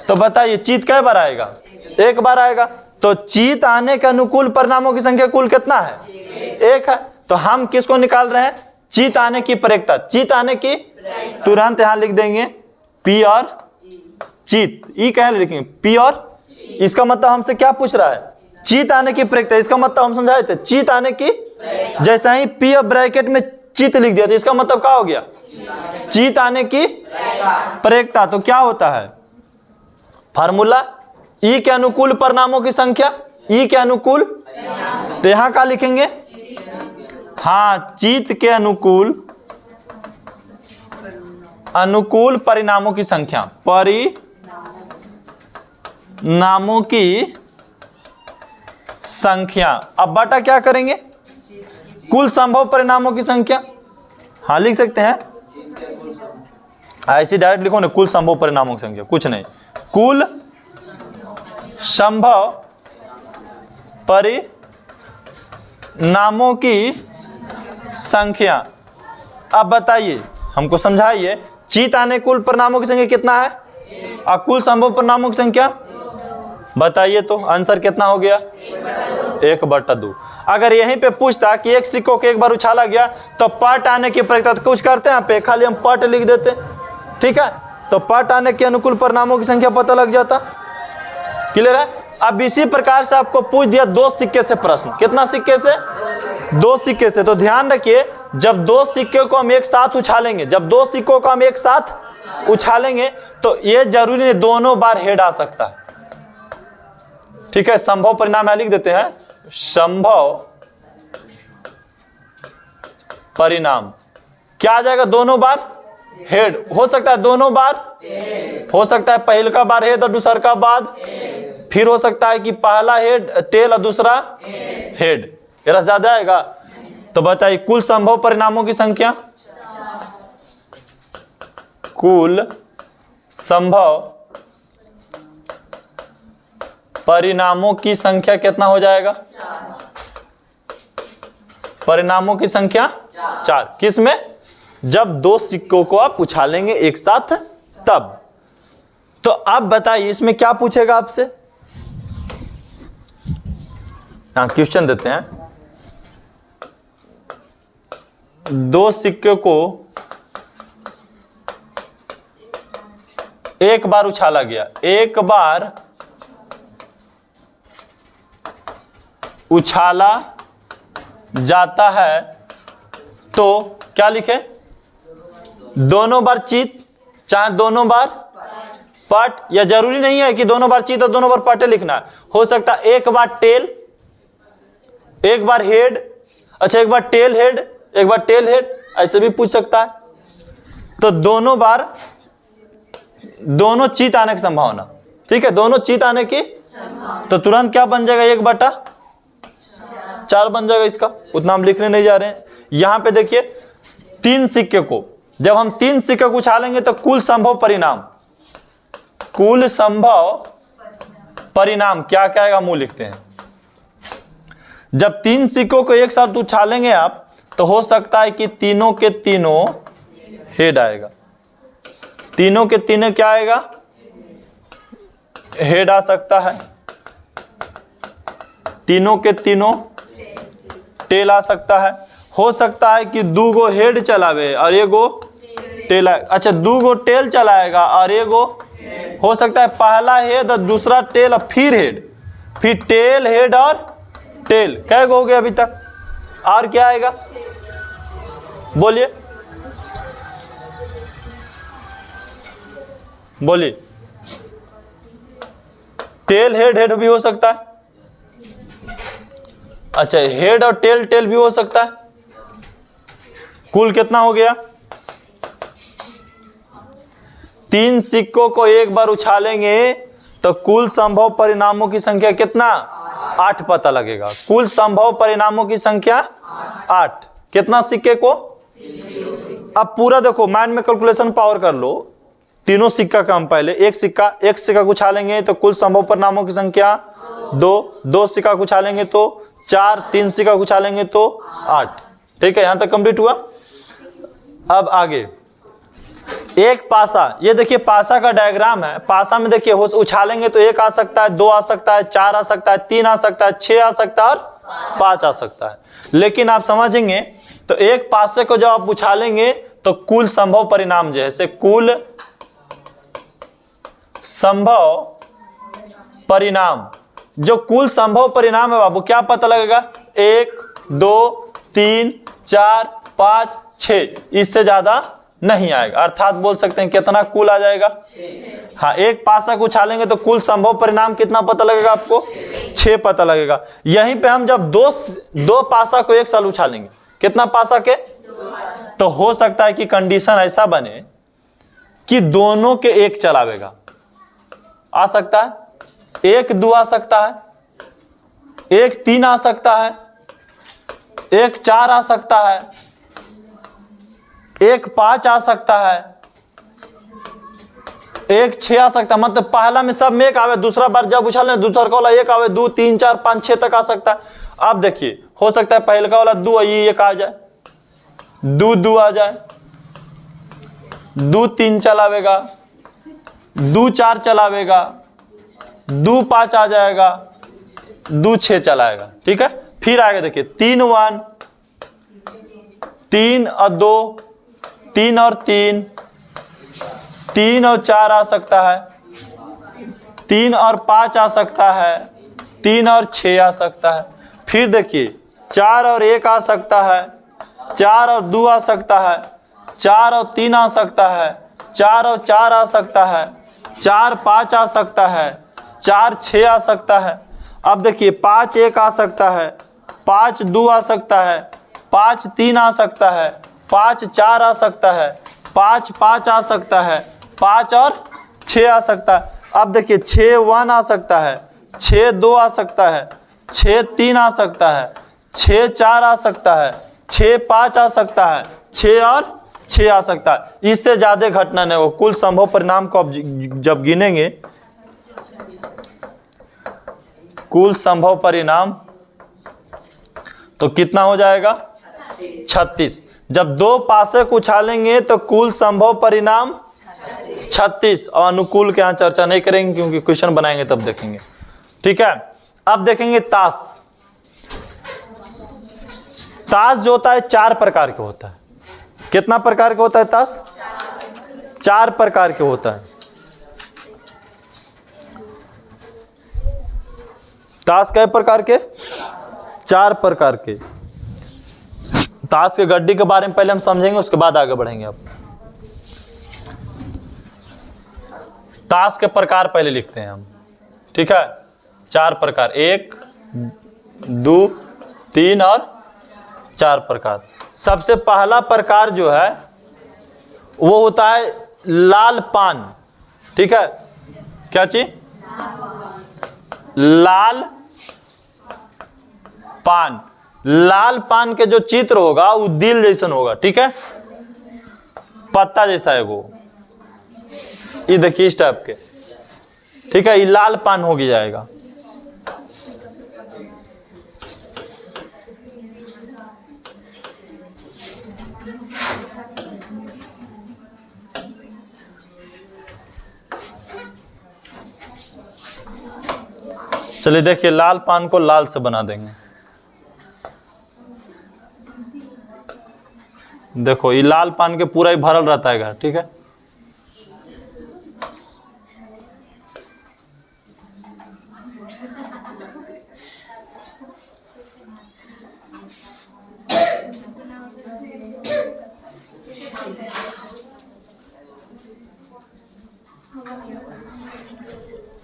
तो बताइए चित कै बार आएगा, 1 बार आएगा। तो चित आने के अनुकूल परिणामों की संख्या कुल कितना है, 1 है। तो हम किसको निकाल रहे हैं, चित आने की प्रायिकता, चित आने की। तुरंत यहां लिख देंगे पी और चित, ई कहां लिखेंगे, पी और। इसका मतलब हमसे क्या पूछ रहा है, चित आने की प्रायिकता। इसका मतलब हम समझाए थे चित आने की। जैसा ही पी और ब्रैकेट में चित लिख दिया तो इसका मतलब क्या हो गया, चित आने की प्रायिकता। तो क्या होता है फार्मूला, ई के अनुकूल परिणामों की संख्या, ई के अनुकूल। तो यहां क्या लिखेंगे, हाँ चित के अनुकूल अनुकूल परिणामों की संख्या, परिणामों की संख्या। अब बटा क्या करेंगे, कुल संभव परिणामों की संख्या। हाँ लिख सकते हैं, ऐसे डायरेक्ट लिखो ना, कुल संभव परिणामों की संख्या, कुछ नहीं, कुल संभव परिणामों की संख्या। अब बताइए, हमको समझाइए, चित आने कुल परिणामों की संख्या कितना है और कुल संभव परिणामों की संख्या बताइए, तो आंसर कितना हो गया, 1/2। अगर यहीं पे पूछता कि एक सिक्कों को एक बार उछाला गया तो पट आने की प्रक्रिया, तो कुछ करते हैं पे, खाली हम पट लिख देते, ठीक है, तो पट आने के अनुकूल परिणामों की संख्या पता लग जाता। क्लियर है। अब इसी प्रकार से आपको पूछ दिया 2 सिक्के से प्रश्न, कितना सिक्के से, 2 सिक्के से, तो ध्यान रखिए, जब 2 सिक्के को हम एक साथ उछालेंगे, जब 2 सिक्कों को हम एक साथ उछालेंगे तो ये जरूरी नहीं दोनों बार हेड आ सकता है, ठीक है। संभव परिणाम लिख देते हैं, संभव परिणाम क्या आ जाएगा, दोनों बार हेड हो सकता है, दोनों बार हो सकता है, पहले का बार हेड और दूसरा का बाद, फिर हो सकता है कि पहला हेड टेल और दूसरा हेड, ये ज्यादा आएगा। तो बताइए कुल संभव परिणामों की संख्या, कुल संभव परिणामों की संख्या कितना हो जाएगा, परिणामों की संख्या 4। किस में, जब 2 सिक्कों को आप उछालेंगे एक साथ तब। तो अब बताइए इसमें क्या पूछेगा आपसे, यहां क्वेश्चन देते हैं, 2 सिक्के को एक बार उछाला गया, एक बार उछाला जाता है तो क्या लिखे, दोनों बार चित, चाहे दोनों बार पट, या जरूरी नहीं है कि दोनों बार चित और दोनों बार पटे लिखना है, हो सकता है एक बार टेल, एक बार हेड, अच्छा एक बार टेल हेड, एक बार टेल हेड, ऐसे भी पूछ सकता है। तो दोनों बार, दोनों चित आने की संभावना, ठीक है, दोनों चित आने की, तो तुरंत क्या बन जाएगा, 1/4 बन जाएगा इसका, उतना हम लिखने नहीं जा रहे हैं। यहां पे देखिए 3 सिक्के को, जब हम 3 सिक्के को उछालेंगे तो कुल संभव परिणाम, कुल संभव परिणाम क्या क्या आएगा, मुंह लिखते हैं। जब 3 सिक्कों को एक साथ उछालेंगे आप तो हो सकता है कि तीनों के तीनों हेड आएगा, तीनों के तीनों क्या आएगा, हेड आ सकता है, तीनों के तीनों टेल आ सकता है, हो सकता है कि 2 गो हेड चलावे और 1 गो टेल, अच्छा 2 गो टेल चलाएगा और 1 गो, हो सकता है पहला हेड और दूसरा टेल और फिर हेड, फिर टेल हेड और टेल, कै गो हो गए अभी तक, और क्या आएगा बोलिए, बोलिए, टेल हेड हेड भी हो सकता है, अच्छा हेड और टेल टेल भी हो सकता है। कुल कितना हो गया, 3 सिक्कों को एक बार उछालेंगे तो कुल संभव परिणामों की संख्या कितना, 8 पता लगेगा, कुल संभव परिणामों की संख्या 8, कितना सिक्के को, अब पूरा देखो माइंड में कैलकुलेशन पावर कर लो, तीनों सिक्का का हम पहले एक सिक्का को उछालेंगे तो कुल संभव परिणामों की संख्या 2 सिक्का को उछालेंगे तो 4, 3 सिक्का को उछालेंगे तो 8, ठीक है, यहां तक कंप्लीट हुआ। अब आगे एक पासा, ये देखिए पासा का डायग्राम है, पासा में देखिए हो उछालेंगे तो 1 आ सकता है, 2 आ सकता है, 4 आ सकता है, 3 आ सकता है, 6 आ सकता है और 5 आ सकता है। लेकिन आप समझेंगे तो एक पासे को जब आप उछालेंगे तो कुल संभव परिणाम जैसे कुल संभव परिणाम, जो कुल संभव परिणाम है बाबू क्या पता लगेगा, 1 2 3 4 5 6, इससे ज्यादा नहीं आएगा, अर्थात बोल सकते हैं कितना कुल आ जाएगा, हाँ एक पासा को उछालेंगे तो कुल संभव परिणाम कितना पता लगेगा आपको, 6 पता लगेगा। यहीं पे हम जब दो पासा को एक साथ उछालेंगे, कितना पासा के, तो हो सकता है कि कंडीशन ऐसा बने कि दोनों के एक चलावेगा, आ सकता है, 1 2 आ सकता है, 1 3 आ सकता है, 1 4 आ सकता है, 1 5 आ सकता है, 1 6 आ सकता है। मतलब पहला में सब में 1 आवे, दूसरा बार जब उछाले दूसरा का वाला 1 आवे, 2 3 4 5 6 तक आ सकता है। अब देखिए हो सकता है पहले का वाला 2 ये 1 आ जाए, 2 2 आ जाए, 2 3 चलावेगा, 2 4 चलावेगा, 2 5 आ जाएगा, 2 6 चलाएगा। ठीक है, फिर आएगा देखिए 3 1, 3 और 2, 3 और 3, 3 और 4 आ सकता है, 3 और 5 आ सकता है, 3 और 6 आ सकता है। फिर देखिए 4 और 1 आ सकता है, 4 और 2 आ सकता है, 4 और 3 आ सकता है, 4 और 4 आ सकता है, 4 5 आ सकता है, 4 6 आ सकता है। अब देखिए 5 1 आ सकता है, 5 2 आ सकता है, 5 3 आ सकता है, 5 4 आ सकता है, 5 5 आ सकता है, 5 और 6 आ सकता है। अब देखिए 6 1 आ सकता है, 6 2 आ सकता है, 6 3 आ सकता है, 6 4 आ सकता है, 6 5 आ सकता है, 6 और 6 आ सकता है। इससे ज्यादा घटना नहीं हो। कुल संभव परिणाम को अब जब गिनेंगे, कुल संभव परिणाम तो कितना हो जाएगा 36। जब 2 पासे को उछालेंगे तो कुल संभव परिणाम 36। और अनुकूल के यहाँ चर्चा नहीं करेंगे क्योंकि क्वेश्चन बनाएंगे तब देखेंगे। ठीक है, अब देखेंगे ताश। ताश जो होता है 4 प्रकार के होता है। कितना प्रकार के होता है ताश? 4 प्रकार के होता है। ताश कै प्रकार के? 4 प्रकार के। ताश के गड्डी के बारे में पहले हम समझेंगे, उसके बाद आगे बढ़ेंगे। अब ताश के प्रकार पहले लिखते हैं हम। ठीक है, 4 प्रकार, 1 2 3 और 4 प्रकार। सबसे पहला प्रकार जो है वो होता है लाल पान। ठीक है, क्या चीज? लाल पान। लाल पान के जो चित्र होगा वो दिल जैसन होगा। ठीक है, पत्ता जैसा है वो, ये देखिए इस टाइप के। ठीक है, ये लाल पान हो जाएगा। चलिए देखिए, लाल पान को लाल से बना देंगे। देखो ये लाल पान के पूरा ही भरल रहता है घर। ठीक है,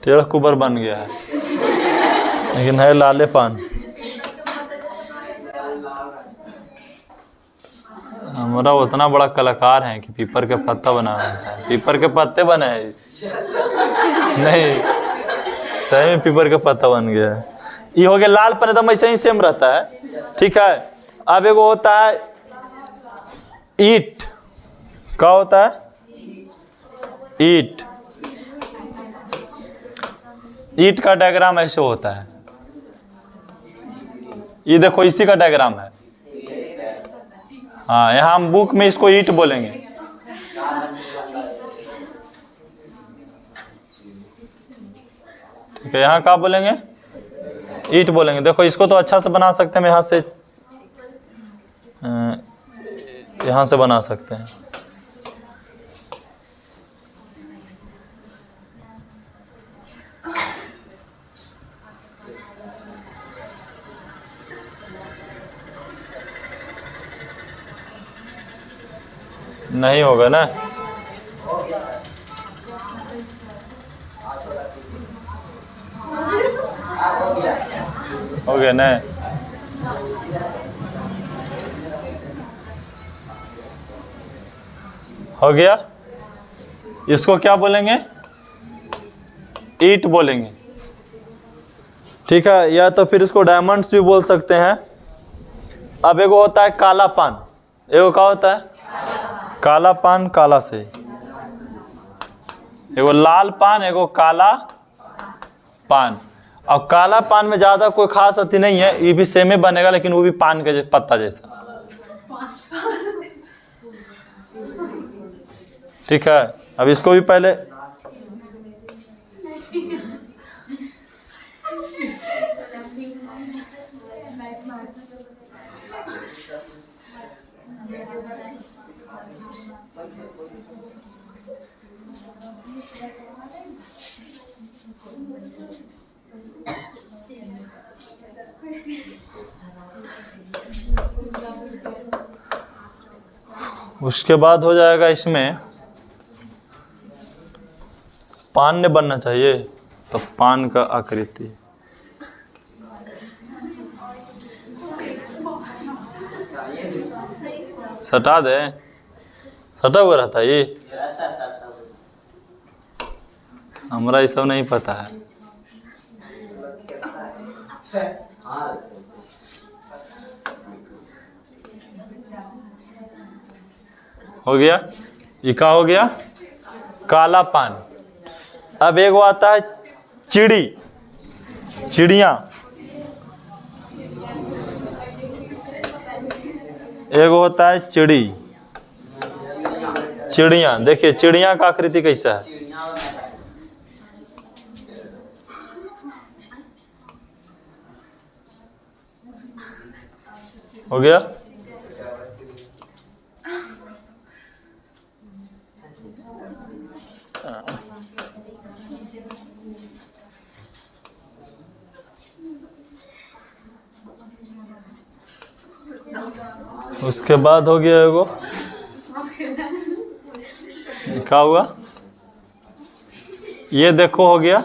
टेढ़ा कुबर बन गया है लेकिन है लाले पान। हमारा उतना बड़ा कलाकार है कि पीपर के पत्ता बना रहा है। पीपर के पत्ते बने हैं नहीं, सही में पीपर का पत्ता बन गया है। ये हो गया लाल पान, एकदम ऐसे ही सेम रहता है। ठीक है, अब एगो होता है ईट। क्या होता है? ईट। ईट का डायग्राम ऐसे होता है। ये देखो इसी का डायग्राम है। हाँ, यहाँ हम बुक में इसको ईट बोलेंगे। ठीक है, यहाँ क्या बोलेंगे? ईट बोलेंगे। देखो इसको तो अच्छा से बना सकते हैं। यहाँ से बना सकते हैं। नहीं होगा ना? हो गया ना? हो गया। इसको क्या बोलेंगे? ईट बोलेंगे, ठीक है। या तो फिर इसको डायमंड्स भी बोल सकते हैं। अब एगो होता है काला पान, एगो क्या होता है? काला पान, काला से। एगो लाल पान, एगो काला पान। अब काला पान में ज़्यादा कोई खास अति नहीं है, ये भी सेम ही बनेगा, लेकिन वो भी पान के पत्ता जैसा, ठीक है। अब इसको भी पहले उसके बाद हो जाएगा इसमें पान ने बनना चाहिए, तो पान का आकृति। सटा दे, सटा हुआ रहता ये, हमरा ये सब नहीं पता है। हो गया, ये क्या हो गया? काला पान। अब एक आता है चिड़ी, चिड़िया। एक होता है चिड़ी, चिड़िया। देखिए चिड़िया का आकृति कैसा है? हो गया। उसके बाद हो गया एगो, क्या हुआ? ये देखो हो गया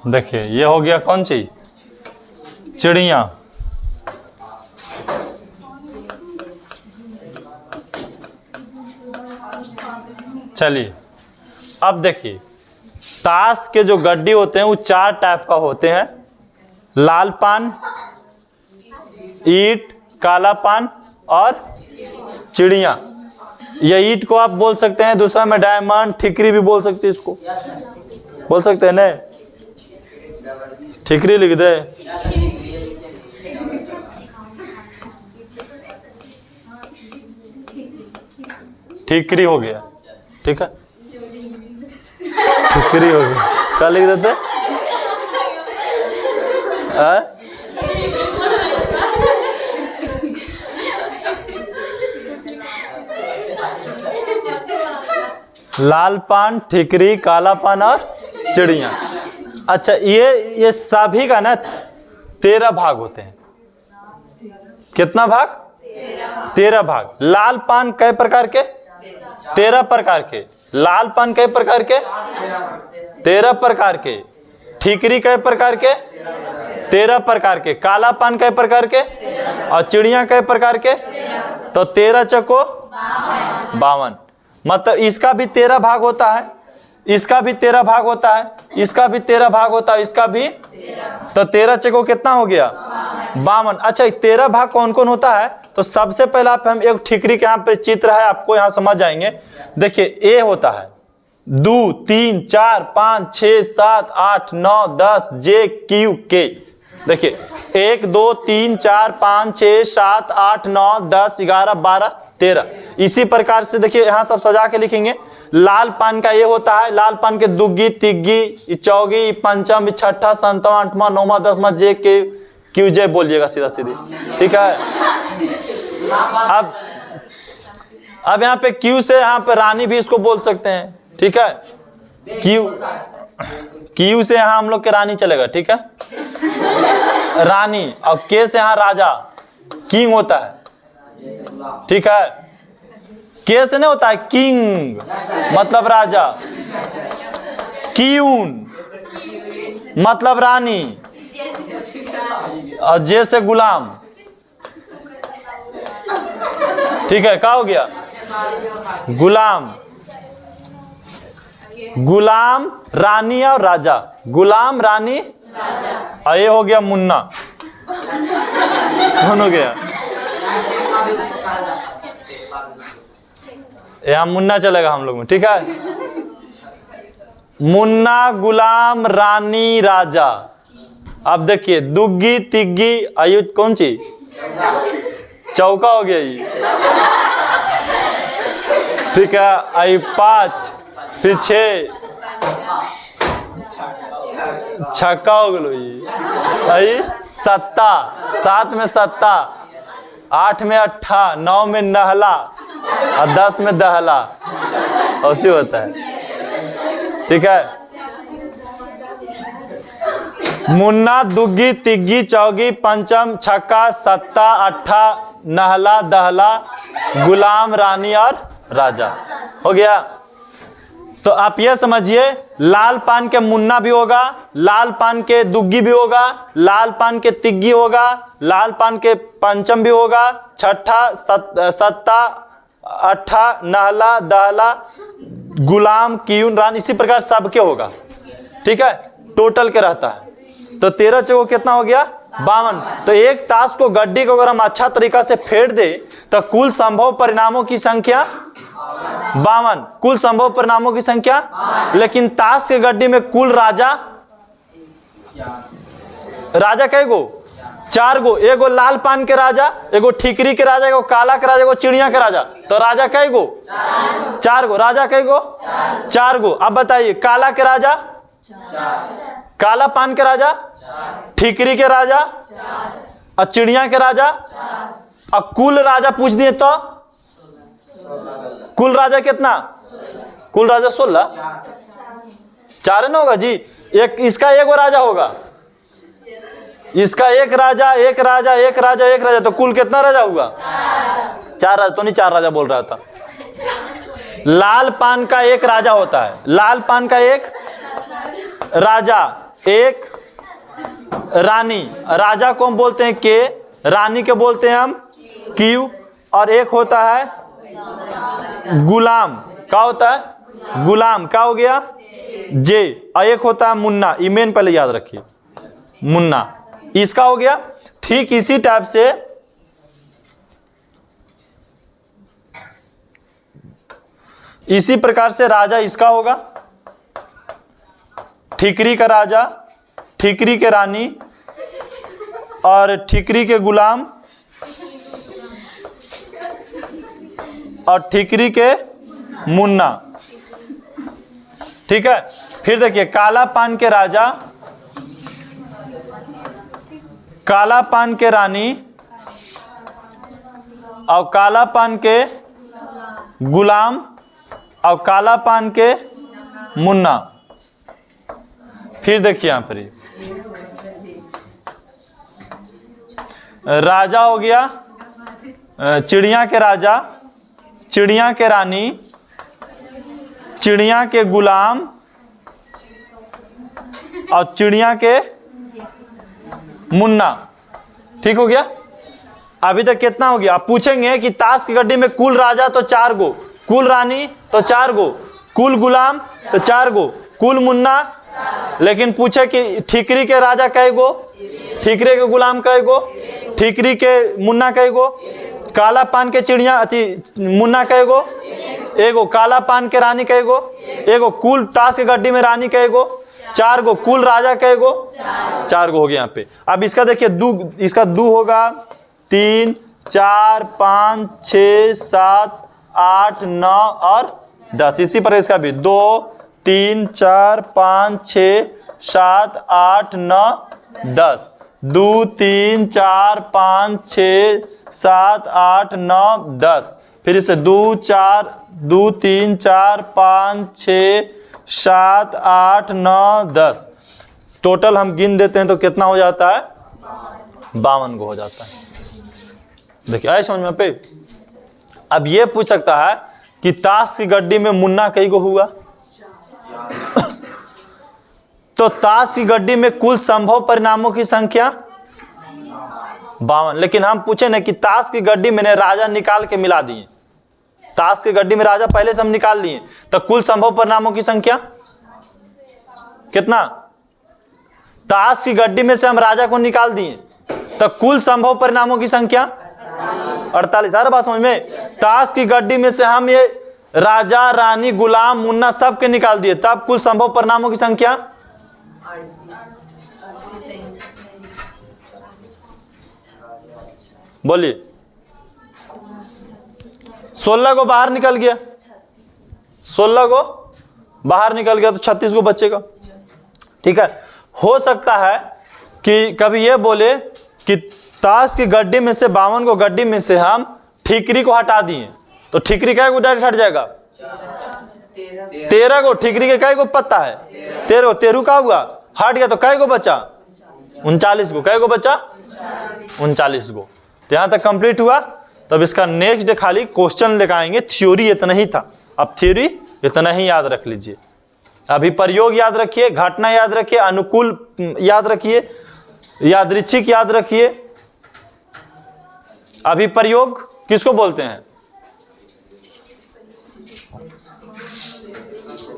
देखिए ये हो गया कौन सी? चिड़िया। चलिए अब देखिए, ताश के जो गड्डी होते हैं वो 4 टाइप का होते हैं। लाल पान, ईंट, काला पान और चिड़िया। ये ईंट को आप बोल सकते हैं, दूसरा में डायमंड, ठिकरी भी बोल सकते हैं, इसको बोल सकते हैं ना। ठिकरी लिख दे। ठिकरी हो गया, ठीक है। ठिकरी हो गया, क्या लिख देते? लाल पान, ठिकरी, काला पान और चिड़िया। अच्छा ये सभी का ना 13 भाग होते हैं। कितना भाग? 13 भाग। लाल पान कई प्रकार के? 13 प्रकार के। लाल पान कई प्रकार के? 13 प्रकार के। ठिकरी कई प्रकार के? 13 प्रकार के। काला पान कई प्रकार के? और चिड़िया कई प्रकार के? तो 13 चको 52। मतलब इसका भी 13 भाग होता है, इसका भी 13 भाग होता है, इसका भी 13 भाग होता है, इसका भी। तो 13 चको कितना हो गया? 52। अच्छा 13 भाग कौन कौन होता है? तो सबसे पहले आप हम एक ठिकरी के यहाँ पे चित्र है, आपको यहाँ समझ जाएंगे। देखिए ए होता है 2 3 4 5 6 7 8 9 10 जे क्यू के। देखिए 1 2 3 4 5 6 7 8 9 10 11 12 13। इसी प्रकार से देखिए यहाँ सब सजा के लिखेंगे। लाल पान का ये होता है, लाल पान के दुग्गी, तिग्गी, चौगी, पंचम, छठा, संतवा, आठवां, नौवां, 10वां जे के क्यू जे बोलिएगा सीधा सीधी, ठीक है। अब यहाँ पे क्यू से यहाँ पे रानी भी इसको बोल सकते हैं, ठीक है। क्यू से यहाँ हम लोग के रानी चलेगा, ठीक है, रानी। और के से यहाँ राजा, किंग होता है, ठीक है। के से नहीं होता है किंग, मतलब राजा। क्यून मतलब रानी, और जे से गुलाम, ठीक है। क्या हो गया? गुलाम। गुलाम, रानी और राजा। गुलाम, रानी, और ये हो गया मुन्ना। कौन हो गया? यहाँ मुन्ना चलेगा हम लोग में, ठीक है। मुन्ना, गुलाम, रानी, राजा। अब देखिए दुग्गी, तिग्गी, आयु कौन सी? चौका हो गया ये, ठीक है। आई 5, फिर 6, छक्का हो गलो ये। आई 7, 7 में 7, 8 में 8, 9 में नहला, और 10 में दहला, ऐसे होता है, ठीक है। मुन्ना, दुग्गी, तिग्गी, चौगी, पंचम, छक्का, 7, 8, नहला, दहला, गुलाम, रानी और राजा। हो गया। तो आप यह समझिए, लाल पान के मुन्ना भी होगा, लाल पान के दुग्गी भी होगा, लाल पान के तिग्गी होगा, लाल पान के पंचम भी होगा, छठा, 7, 8, नहला, दहला, गुलाम, क्यून, रानी, इसी प्रकार सबके होगा, ठीक है। टोटल के रहता है। तो 13 चौको कितना हो गया? 52। तो एक ताश को गड्डी को अगर हम अच्छा तरीका से फेर दे तो कुल संभव परिणामों की संख्या 52। कुल संभव परिणामों की संख्या, लेकिन ताश के गड्डी में कुल राजा कै गो? 4 गो। एगो लाल पान के राजा, एगो ठीकरी के राजा, एगो काला के राजा, एगो चिड़िया के राजा। तो राजा कै गो? 4 गो। राजा कै गो? 4 गो। अब बताइए, काला के राजा, काला पान के राजा, ठीकरी के राजा और चिड़िया के राजा, और कुल राजा पूछ दिए तो कुल राजा कितना? कुल राजा 16। 4 ना होगा जी, एक इसका एगो राजा होगा, इसका एक राजा, एक राजा, एक राजा, एक राजा, तो कुल कितना राजा हुआ? 4 राजा। तो नहीं 4 राजा बोल रहा था। लाल पान का एक राजा होता है, लाल पान का एक राजा, एक रानी। राजा को हम बोलते हैं के, रानी के बोलते हैं हम क्यू, और एक होता है गुलाम। क्या होता है? गुलाम। क्या हो गया? जे। और एक होता है मुन्ना। ईमेन पहले याद रखिए, मुन्ना। इसका हो गया। ठीक इसी टाइप से इसी प्रकार से राजा इसका होगा, ठीकरी का राजा, ठीकरी के रानी, और ठीकरी के गुलाम, और ठीकरी के मुन्ना, ठीक है। फिर देखिए, काला पान के राजा, काला पान के रानी, और काला पान के गुलाम, और काला पान के मुन्ना। फिर देखिए यहां पर राजा हो गया, चिड़िया के राजा, चिड़िया के रानी, चिड़िया के गुलाम, और चिड़िया के मुन्ना। ठीक हो गया। अभी तक कितना हो गया? आप पूछेंगे कि ताश की गड्डी में कुल राजा तो 4 गो, कुल रानी तो 4 गो, कुल गुलाम तो 4 गो, कुल मुन्ना, लेकिन पूछे कि ठीकरी के राजा कै गो, ठीकरी के गुलाम कै गो, ठीकरी के मुन्ना कै गो, काला पान के चिड़िया अति मुन्ना कै गो, एगो काला पान के रानी कै गो, एगो कुल ताश की गड्डी में रानी कै गो, 4 गो, कुल राजा कै गो, 4 गो हो गया यहाँ पे। अब इसका देखिए दू, इसका दू होगा 3, 4, 5, 6, 7, 8, 9 और 10। इसी पर इसका भी 2, 3, 4, 5, 6, 7, 8, 9, 10। 2, 3, 4, 5, 6, 7, 8, 9, 10। फिर इसे 2 4 2 3 4 5 6 7 8 9 10 टोटल हम गिन देते हैं तो कितना हो जाता है 52 को हो जाता है। देखिए आए समझ में पे। अब ये पूछ सकता है कि ताश की गड्डी में मुन्ना कई को हुआ तो ताश की गड्डी में कुल संभव परिणामों की संख्या 52। लेकिन हम पूछे ना कि ताश की गड्डी में राजा निकाल के मिला दिए, ताश की गड्डी में राजा पहले से हम निकाल लिए तो कुल संभव परिणामों की संख्या कितना, ताश की गड्डी में से हम राजा को निकाल दिए तो कुल संभव परिणामों की संख्या 48। सारा बात समझ में। ताश की गड्डी में से हम ये राजा रानी गुलाम मुन्ना सबके निकाल दिए तब कुल संभव परिणामों की संख्या बोलिए 16 को बाहर निकल गया, 16 को बाहर निकल गया तो 36 को बचेगा। ठीक है। हो सकता है कि कभी ये बोले कि ताश की गड्डी में से 52 को गड्डी में से हम ठीकरी को हटा दिए तो ठीकरी क्या को डायरेक्ट हट जाएगा 13 को, ठीकरी के काय को पता है 13 13 का हुआ हट गया तो काय को बचा 39 को, काय को बचा 39 को। तो यहां तक कंप्लीट हुआ। तब इसका नेक्स्ट डे खाली क्वेश्चन लेकर आएंगे। थ्योरी इतना ही था, अब थ्योरी इतना ही याद रख लीजिए। अभी प्रयोग याद रखिए, घटना याद रखिए, अनुकूल याद रखिए, यादृच्छिक याद रखिए। अभी प्रयोग किसको बोलते हैं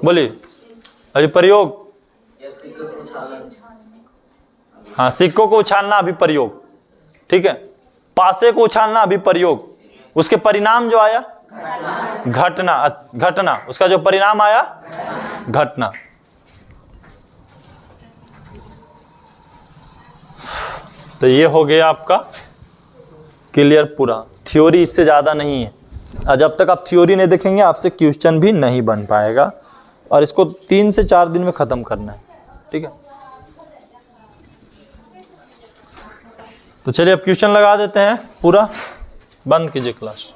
बोलिए। अभी प्रयोग, हाँ सिक्कों को उछालना अभी प्रयोग। ठीक है। पासे को उछालना अभी प्रयोग। उसके परिणाम जो आया घटना, घटना उसका जो परिणाम आया घटना। तो ये हो गया आपका क्लियर पूरा। थ्योरी इससे ज्यादा नहीं है। जब तक आप थ्योरी नहीं देखेंगे आपसे क्वेश्चन भी नहीं बन पाएगा और इसको 3 से 4 दिन में खत्म करना है। ठीक है। तो चलिए अब क्वेश्चन लगा देते हैं पूरा। बंद कीजिए क्लास।